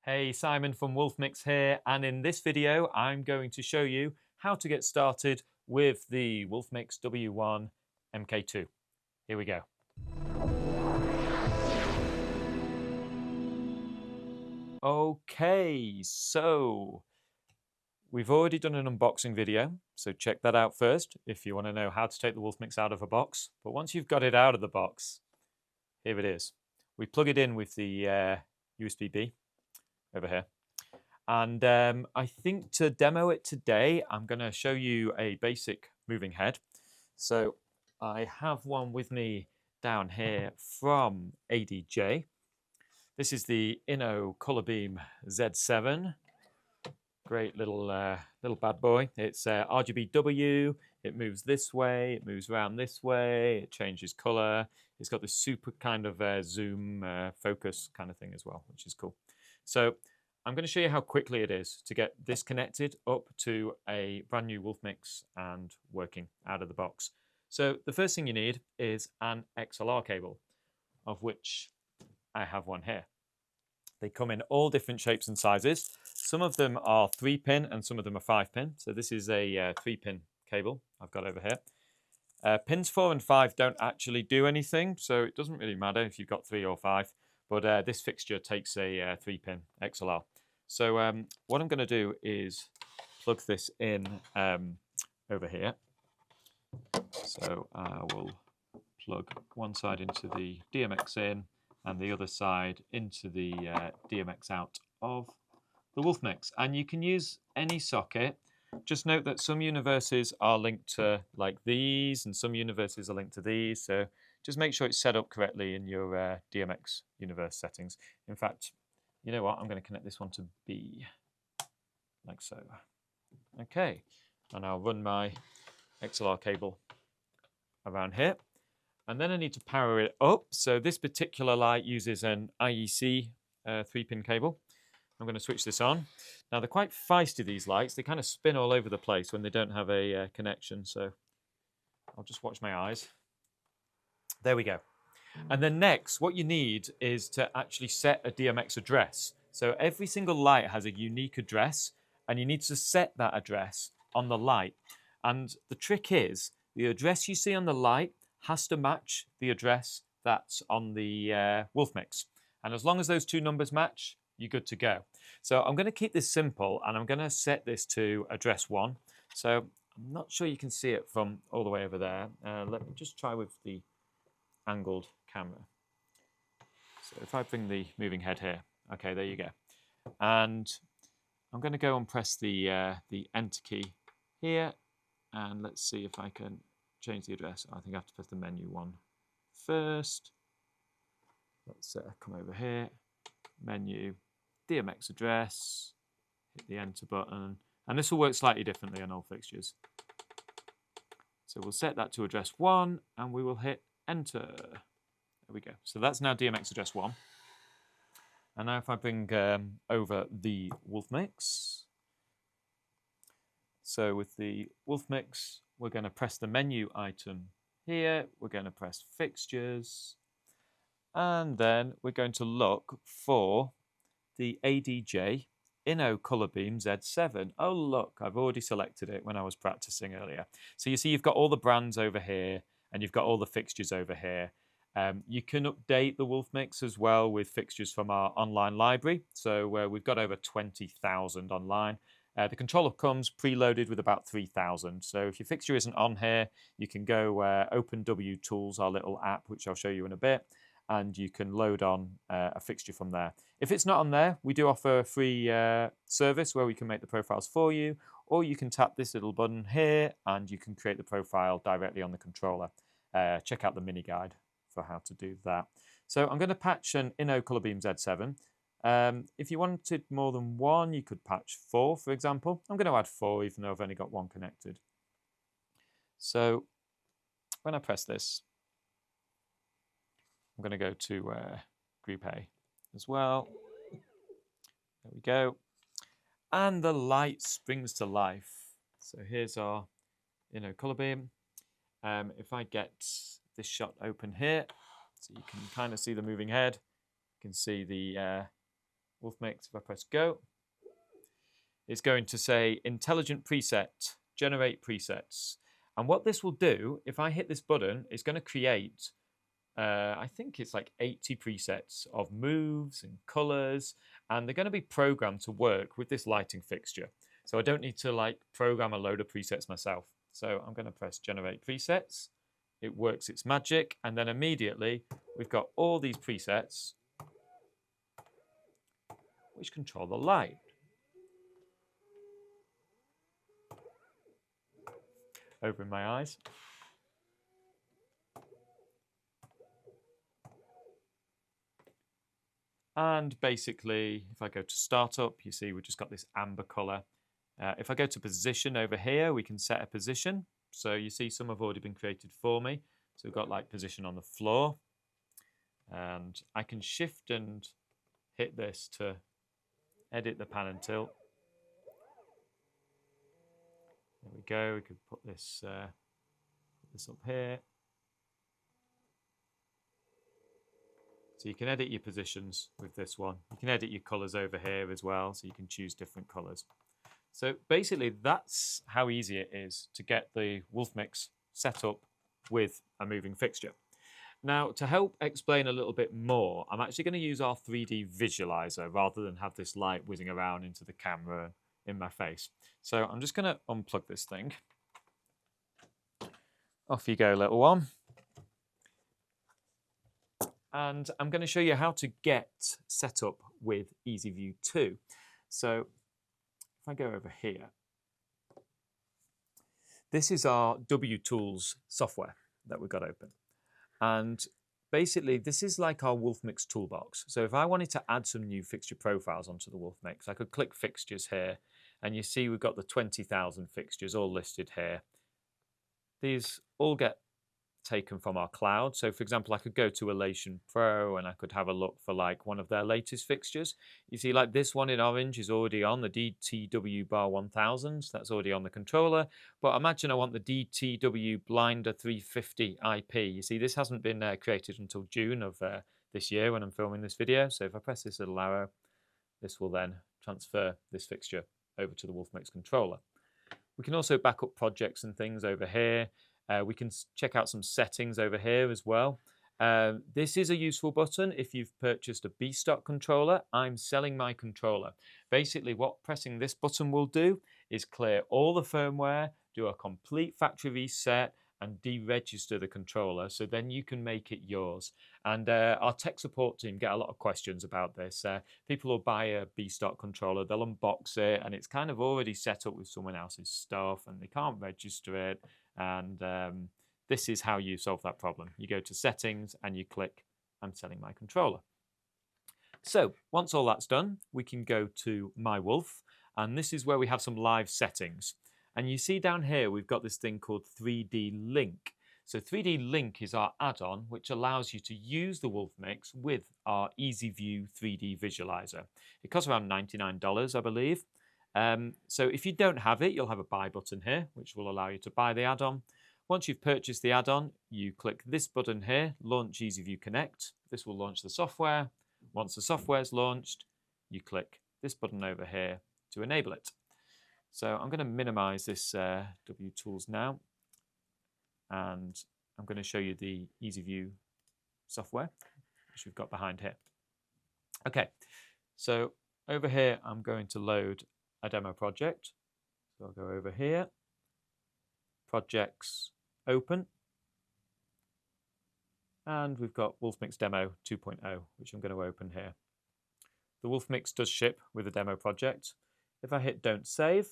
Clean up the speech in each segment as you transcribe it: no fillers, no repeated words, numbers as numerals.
Hey, Simon from Wolfmix here, and in this video I'm going to show you how to get started with the Wolfmix W1 MK2. Here we go. Okay, so we've already done an unboxing video, so check that out first if you want to know how to take the Wolfmix out of a box. But once you've got it out of the box, here it is. We plug it in with the USB-B over here. And I think to demo it today, I'm going to show you a basic moving head. So I have one with me down here from ADJ. This is the Inno Colorbeam Z7. Great little bad boy. It's RGBW. It moves this way. It moves around this way. It changes color. It's got this super kind of zoom focus kind of thing as well, which is cool. So I'm going to show you how quickly it is to get this connected up to a brand new Wolfmix and working out of the box. So the first thing you need is an XLR cable, of which I have one here. They come in all different shapes and sizes. Some of them are 3-pin and some of them are 5-pin. So this is a 3-pin cable I've got over here. Pins 4 and 5 don't actually do anything, so it doesn't really matter if you've got 3 or 5. But this fixture takes a 3-pin XLR. So what I'm going to do is plug this in over here. So I will plug one side into the DMX in and the other side into the DMX out of the Wolfmix. And you can use any socket. Just note that some universes are linked to like these and some universes are linked to these. So just make sure it's set up correctly in your DMX universe settings. In fact, you know what? I'm going to connect this one to B, like so. Okay, and I'll run my XLR cable around here. And then I need to power it up. So this particular light uses an IEC 3-pin cable. I'm going to switch this on. Now they're quite feisty, these lights. They kind of spin all over the place when they don't have a connection. So I'll just watch my eyes. There we go. And then next, what you need is to actually set a DMX address. So every single light has a unique address, and you need to set that address on the light. And the trick is, the address you see on the light has to match the address that's on the Wolfmix. And as long as those two numbers match, you're good to go. So I'm going to keep this simple, and I'm going to set this to address 1. So I'm not sure you can see it from all the way over there. Let me just try with the angled camera. So if I bring the moving head here, okay, there you go. And I'm going to go and press the enter key here, and let's see if I can change the address. I think I have to press the menu one first. Let's come over here, menu, DMX address, hit the enter button, and this will work slightly differently on all fixtures. So we'll set that to address 1, and we will hit enter. There we go. So that's now DMX address 1. And now if I bring over the Wolfmix. So with the Wolfmix, we're going to press the menu item here. We're going to press fixtures. And then we're going to look for the ADJ Inno Colorbeam Z7. Oh, look, I've already selected it when I was practicing earlier. So you see you've got all the brands over here, and you've got all the fixtures over here. You can update the Wolfmix as well with fixtures from our online library. So we've got over 20,000 online. The controller comes preloaded with about 3,000. So if your fixture isn't on here, you can go open W Tools, our little app, which I'll show you in a bit, and you can load on a fixture from there. If it's not on there, we do offer a free service where we can make the profiles for you, or you can tap this little button here and you can create the profile directly on the controller. Check out the mini guide for how to do that. So I'm going to patch an Inno Colorbeam Z7. If you wanted more than one, you could patch 4, for example. I'm going to add 4, even though I've only got 1 connected. So when I press this, I'm going to go to Group A as well. There we go. And the light springs to life. So here's our Inno Colorbeam. If I get this shot open here, so you can kind of see the moving head. You can see the Wolfmix, if I press go, it's going to say intelligent preset, generate presets. And what this will do, if I hit this button, it's going to create, I think it's like 80 presets of moves and colors, and they're going to be programmed to work with this lighting fixture. So I don't need to like program a load of presets myself. So I'm going to press generate presets. It works its magic, and then immediately we've got all these presets which control the light. Open my eyes. And basically, if I go to startup, you see we've just got this amber color. If I go to position over here, we can set a position. So you see some have already been created for me. So we've got like position on the floor. And I can shift and hit this to edit the pan and tilt. There we go. We could put this up here. So you can edit your positions with this one. You can edit your colors over here as well, so you can choose different colors. So basically, that's how easy it is to get the Wolfmix set up with a moving fixture. Now, to help explain a little bit more, I'm actually going to use our 3D visualizer rather than have this light whizzing around into the camera in my face. So I'm just going to unplug this thing. Off you go, little one. And I'm going to show you how to get set up with EasyView 2. So if I go over here, this is our WTools software that we've got open. And basically, this is like our Wolfmix toolbox. So if I wanted to add some new fixture profiles onto the Wolfmix, I could click fixtures here, and you see we've got the 20,000 fixtures all listed here. These all get taken from our cloud. So for example, I could go to Elation Pro and I could have a look for like one of their latest fixtures. You see like this one in orange is already on the DTW Bar 1000. That's already on the controller. But imagine I want the DTW Blinder 350 IP. You see this hasn't been created until June of this year when I'm filming this video. So if I press this little arrow, this will then transfer this fixture over to the Wolfmix controller. We can also back up projects and things over here. We can check out some settings over here as well. This is a useful button if you've purchased a B-Stock controller. I'm selling my controller. Basically, what pressing this button will do is clear all the firmware, do a complete factory reset, and deregister the controller, so then you can make it yours. And our tech support team get a lot of questions about this. People will buy a B-Stock controller, they'll unbox it, and it's kind of already set up with someone else's stuff, and they can't register it. And this is how you solve that problem. You go to settings and you click I'm selling my controller. So once all that's done, we can go to My Wolf, and this is where we have some live settings. And you see down here, we've got this thing called 3D Link. So 3D Link is our add-on, which allows you to use the Wolfmix with our EasyView 3D visualizer. It costs around $99, I believe. So if you don't have it, you'll have a buy button here, which will allow you to buy the add-on. Once you've purchased the add-on, you click this button here, Launch EasyView Connect. This will launch the software. Once the software is launched, you click this button over here to enable it. So I'm going to minimize this WTools now, and I'm going to show you the EasyView software, which we've got behind here. Okay, so over here, I'm going to load a demo project. So I'll go over here, Projects, Open, and we've got Wolfmix Demo 2.0, which I'm going to open here. The Wolfmix does ship with a demo project. If I hit Don't Save,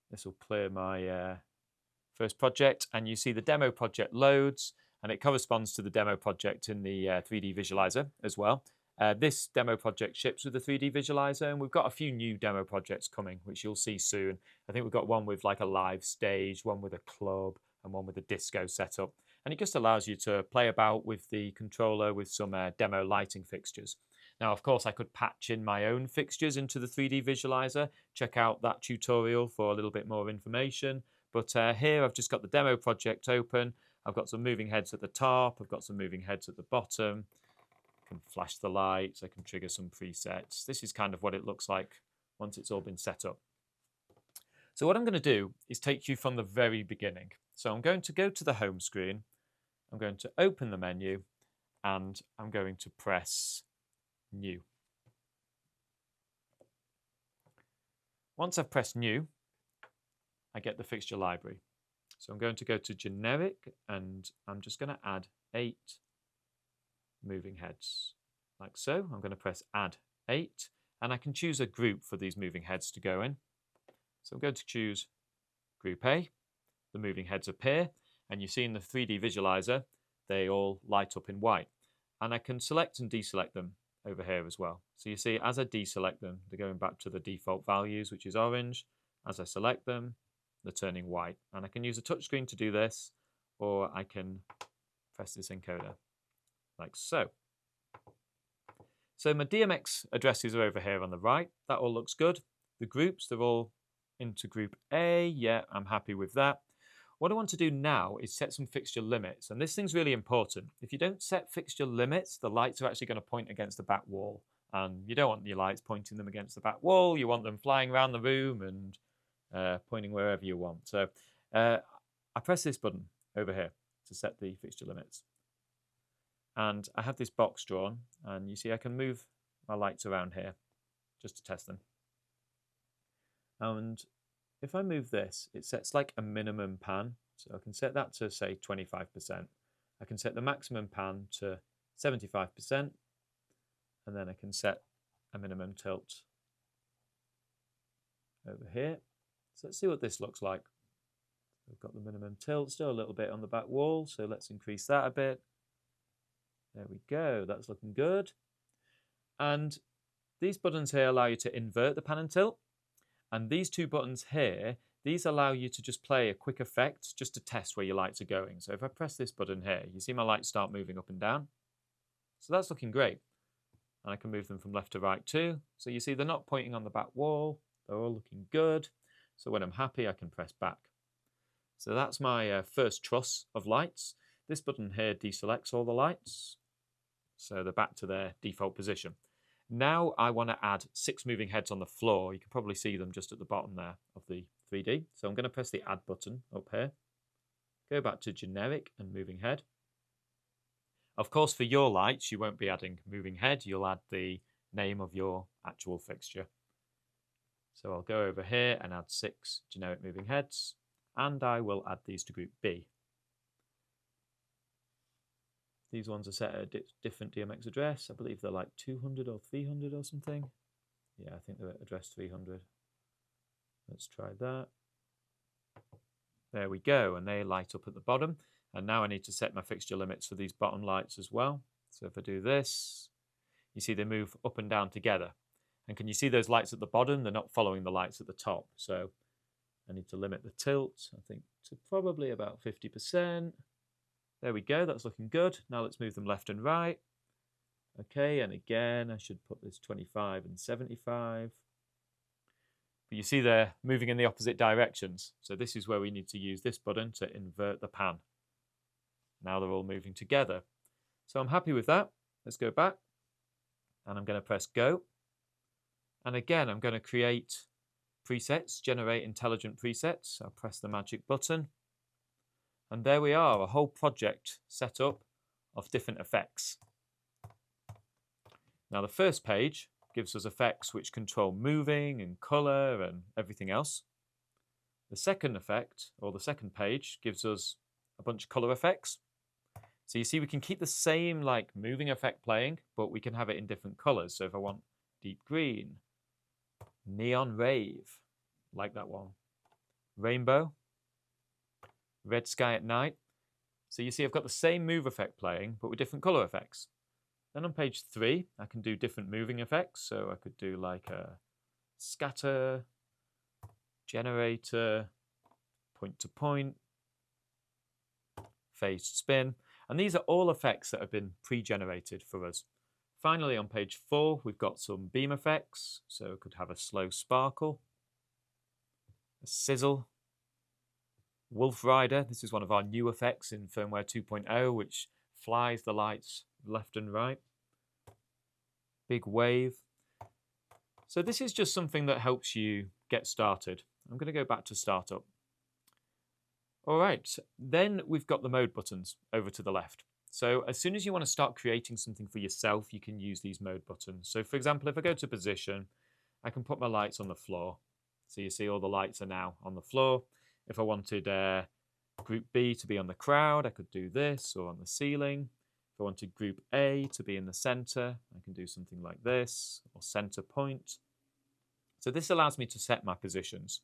this will clear my first project, and you see the demo project loads, and it corresponds to the demo project in the 3D visualizer as well. This demo project ships with the 3D visualizer, and we've got a few new demo projects coming, which you'll see soon. I think we've got one with like a live stage, one with a club, and one with a disco setup. And it just allows you to play about with the controller with some demo lighting fixtures. Now, of course, I could patch in my own fixtures into the 3D visualizer. Check out that tutorial for a little bit more information. But here I've just got the demo project open. I've got some moving heads at the top. I've got some moving heads at the bottom. I can flash the lights, I can trigger some presets. This is kind of what it looks like once it's all been set up. So what I'm going to do is take you from the very beginning. So I'm going to go to the home screen, I'm going to open the menu, and I'm going to press New. Once I've pressed New, I get the fixture library. So I'm going to go to Generic, and I'm just going to add 8 moving heads, like so. I'm going to press Add 8, and I can choose a group for these moving heads to go in. So I'm going to choose Group A. The moving heads appear, and you see in the 3D visualizer, they all light up in white. And I can select and deselect them over here as well. So you see, as I deselect them, they're going back to the default values, which is orange. As I select them, they're turning white. And I can use a touchscreen to do this, or I can press this encoder, like so. So my DMX addresses are over here on the right. That all looks good. The groups, they're all into Group A. Yeah, I'm happy with that. What I want to do now is set some fixture limits, and this thing's really important. If you don't set fixture limits, the lights are actually going to point against the back wall, and you don't want your lights pointing them against the back wall. You want them flying around the room and pointing wherever you want. So I press this button over here to set the fixture limits, and I have this box drawn, and you see I can move my lights around here just to test them. And if I move this, it sets like a minimum pan. So I can set that to, say, 25%. I can set the maximum pan to 75%. And then I can set a minimum tilt over here. So let's see what this looks like. We've got the minimum tilt, still a little bit on the back wall. So let's increase that a bit. There we go. That's looking good. And these buttons here allow you to invert the pan and tilt. And these 2 buttons here, these allow you to just play a quick effect just to test where your lights are going. So if I press this button here, you see my lights start moving up and down. So that's looking great. And I can move them from left to right too. So you see they're not pointing on the back wall. They're all looking good. So when I'm happy, I can press back. So that's my first truss of lights. This button here deselects all the lights. So they're back to their default position. Now I want to add 6 moving heads on the floor. You can probably see them just at the bottom there of the 3D. So I'm going to press the Add button up here. Go back to Generic and Moving Head. Of course, for your lights, you won't be adding moving head. You'll add the name of your actual fixture. So I'll go over here and add 6 generic moving heads, and I will add these to Group B. These ones are set at a different DMX address. I believe they're like 200 or 300 or something. Yeah, I think they're at address 300. Let's try that. There we go, and they light up at the bottom. And now I need to set my fixture limits for these bottom lights as well. So if I do this, you see they move up and down together. And can you see those lights at the bottom? They're not following the lights at the top. So I need to limit the tilt, I think, to probably about 50%. There we go, that's looking good. Now let's move them left and right. Okay, and again, I should put this 25 and 75. But you see they're moving in the opposite directions. So this is where we need to use this button to invert the pan. Now they're all moving together. So I'm happy with that. Let's go back. And I'm going to press Go. And again, I'm going to create presets, generate intelligent presets. I'll press the magic button. And there we are, a whole project set up of different effects. Now the first page gives us effects which control moving and colour and everything else. The second effect, or the second page, gives us a bunch of colour effects. So you see we can keep the same like moving effect playing, but we can have it in different colours. So if I want deep green, neon rave, like that one, rainbow, red sky at night. So you see I've got the same move effect playing, but with different colour effects. Then on page 3, I can do different moving effects. So I could do like a scatter, generator, point to point, phased spin. And these are all effects that have been pre-generated for us. Finally, on page 4, we've got some beam effects. So it could have a slow sparkle, a sizzle, Wolf Rider. This is one of our new effects in firmware 2.0, which flies the lights left and right. big wave. So this is just something that helps you get started. I'm going to go back to startup. All right, then we've got the mode buttons over to the left. So as soon as you want to start creating something for yourself, you can use these mode buttons. So for example, if I go to position, I can put my lights on the floor. So you see all the lights are now on the floor. If I wanted group B to be on the crowd, I could do this, or on the ceiling. If I wanted group A to be in the center, I can do something like this, or center point. So this allows me to set my positions.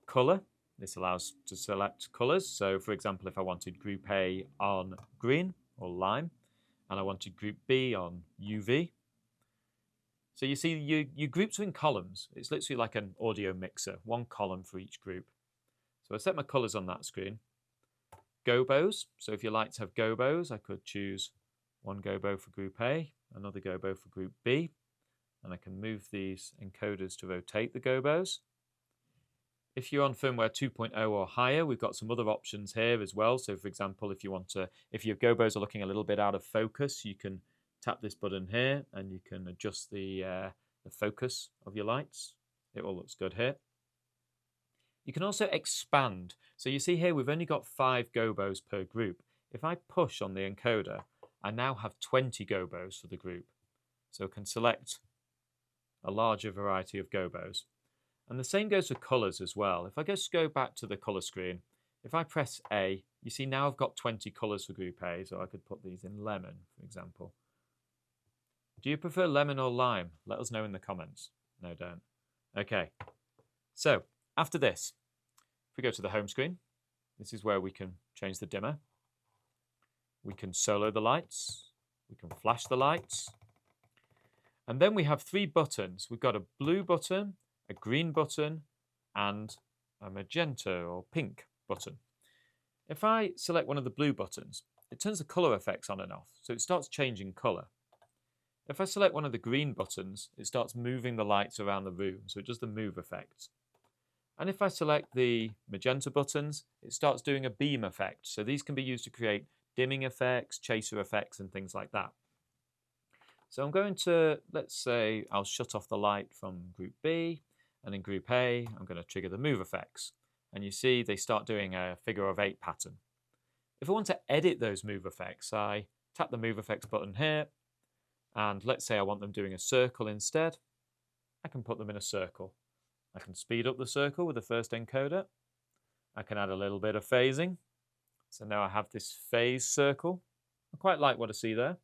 Color, this allows to select colors. So for example, if I wanted group A on green or lime, and I wanted group B on UV. So you see your groups are in columns. It's literally like an audio mixer, one column for each group. So I set my colors on that screen. Gobos, so if your lights have gobos, I could choose one gobo for group A, another gobo for group B, and I can move these encoders to rotate the gobos. If you're on firmware 2.0 or higher, we've got some other options here as well. So for example, if your gobos are looking a little bit out of focus, you can tap this button here and you can adjust the focus of your lights. It all looks good here. You can also expand. So you see here we've only got 5 gobos per group. If I push on the encoder, I now have 20 gobos for the group. So I can select a larger variety of gobos. And the same goes for colors as well. If I just go back to the color screen, if I press A, you see now I've got 20 colors for group A, so I could put these in lemon, for example. Do you prefer lemon or lime? Let us know in the comments. No, don't. Okay, so after this, if we go to the home screen, this is where we can change the dimmer. We can solo the lights. We can flash the lights. And then we have 3 buttons. We've got a blue button, a green button, and a magenta or pink button. If I select one of the blue buttons, it turns the color effects on and off, so it starts changing color. If I select one of the green buttons, it starts moving the lights around the room, so it does the move effect. And if I select the magenta buttons, it starts doing a beam effect. So these can be used to create dimming effects, chaser effects, and things like that. So I'm going to, let's say I'll shut off the light from group B, and in group A, I'm going to trigger the move effects. And you see they start doing a figure of 8 pattern. If I want to edit those move effects, I tap the move effects button here, and let's say I want them doing a circle instead. I can put them in a circle. I can speed up the circle with the first encoder. I can add a little bit of phasing. So now I have this phase circle. I quite like what I see there.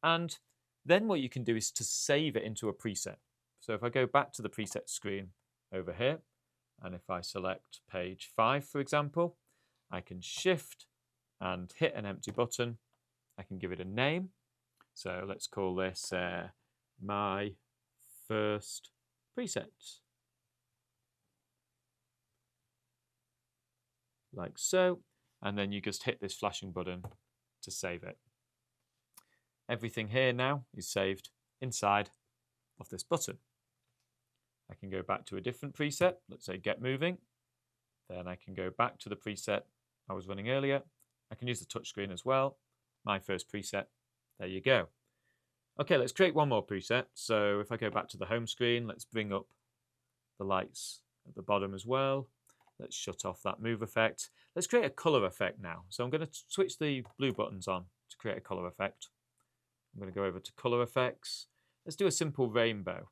And then what you can do is to save it into a preset. So if I go back to the preset screen over here, and if I select page 5, for example, I can shift and hit an empty button. I can give it a name. So let's call this my first preset. Like so. And then you just hit this flashing button to save it. Everything here now is saved inside of this button. I can go back to a different preset, let's say get moving. Then I can go back to the preset I was running earlier. I can use the touchscreen as well. My first preset, there you go. Okay, let's create one more preset. So if I go back to the home screen, let's bring up the lights at the bottom as well. Let's shut off that move effect. Let's create a color effect now. So I'm going to switch the blue buttons on to create a color effect. I'm going to go over to color effects. Let's do a simple rainbow.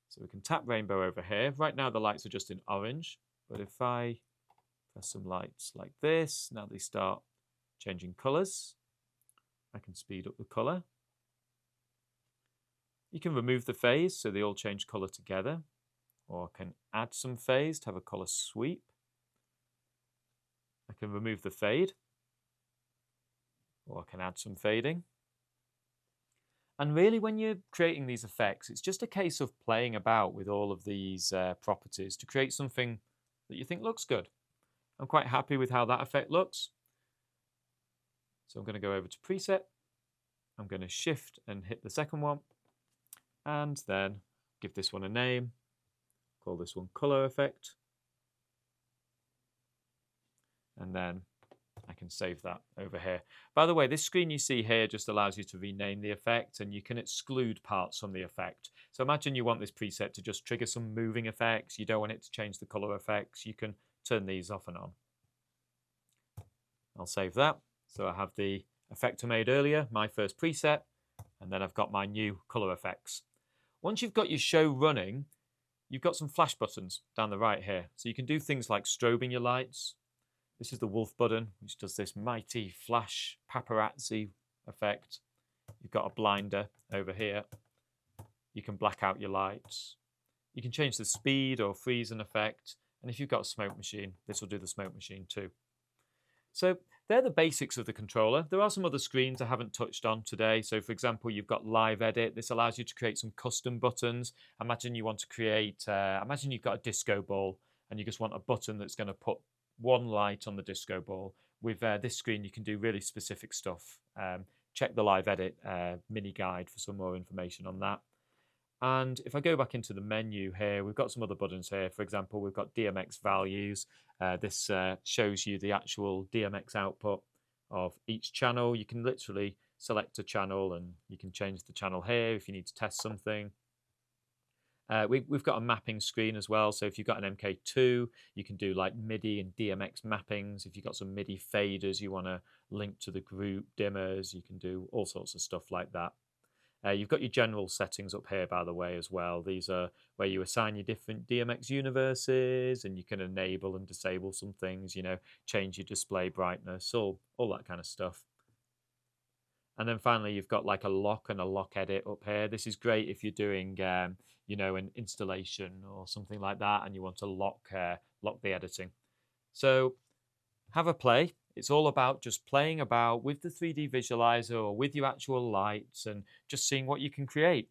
So we can tap rainbow over here. Right now the lights are just in orange, but if I press some lights like this, now they start changing colors. I can speed up the color. You can remove the phase so they all change color together, or I can add some phase to have a color sweep. I can remove the fade, or I can add some fading. And really, when you're creating these effects, it's just a case of playing about with all of these properties to create something that you think looks good. I'm quite happy with how that effect looks. So I'm going to go over to preset. I'm going to shift and hit the second one, and then give this one a name. Call this one color effect. And then I can can save that over here. By the way, this screen you see here just allows you to rename the effect, and you can exclude parts from the effect. So imagine you want this preset to just trigger some moving effects. You don't want it to change the color effects. You can turn these off and on. I'll save that. So I have the effect I made earlier, my first preset, and then I've got my new color effects. Once you've got your show running, you've got some flash buttons down the right here. So you can do things like strobing your lights. This is the wolf button, which does this mighty flash paparazzi effect. You've got a blinder over here. You can black out your lights. You can change the speed or freeze an effect. And if you've got a smoke machine, this will do the smoke machine too. So they're the basics of the controller. There are some other screens I haven't touched on today. So for example, you've got Live Edit. This allows you to create some custom buttons. Imagine you want to create, imagine you've got a disco ball and you just want a button that's going to put one light on the disco ball. With this screen, you can do really specific stuff. Check the Live Edit mini guide for some more information on that. And if I go back into the menu here, we've got some other buttons here. For example, we've got DMX values. This shows you the actual DMX output of each channel. You can literally select a channel and you can change the channel here if you need to test something. We've got a mapping screen as well. So if you've got an MK2, you can do like MIDI and DMX mappings. If you've got some MIDI faders you want to link to the group dimmers, you can do all sorts of stuff like that. You've got your general settings up here, by the way, as well. These are where you assign your different DMX universes, and you can enable and disable some things, you know, change your display brightness, all that kind of stuff. And then finally, you've got like a lock and a lock edit up here. This is great if you're doing, you know, an installation or something like that, and you want to lock the editing. So have a play. It's all about just playing about with the 3D visualizer or with your actual lights and just seeing what you can create.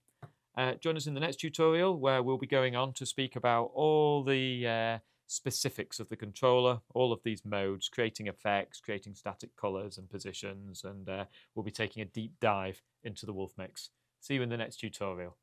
Join us in the next tutorial where we'll be going on to speak about all the specifics of the controller, all of these modes, creating effects, creating static colors and positions, and we'll be taking a deep dive into the Wolf Mix. See you in the next tutorial.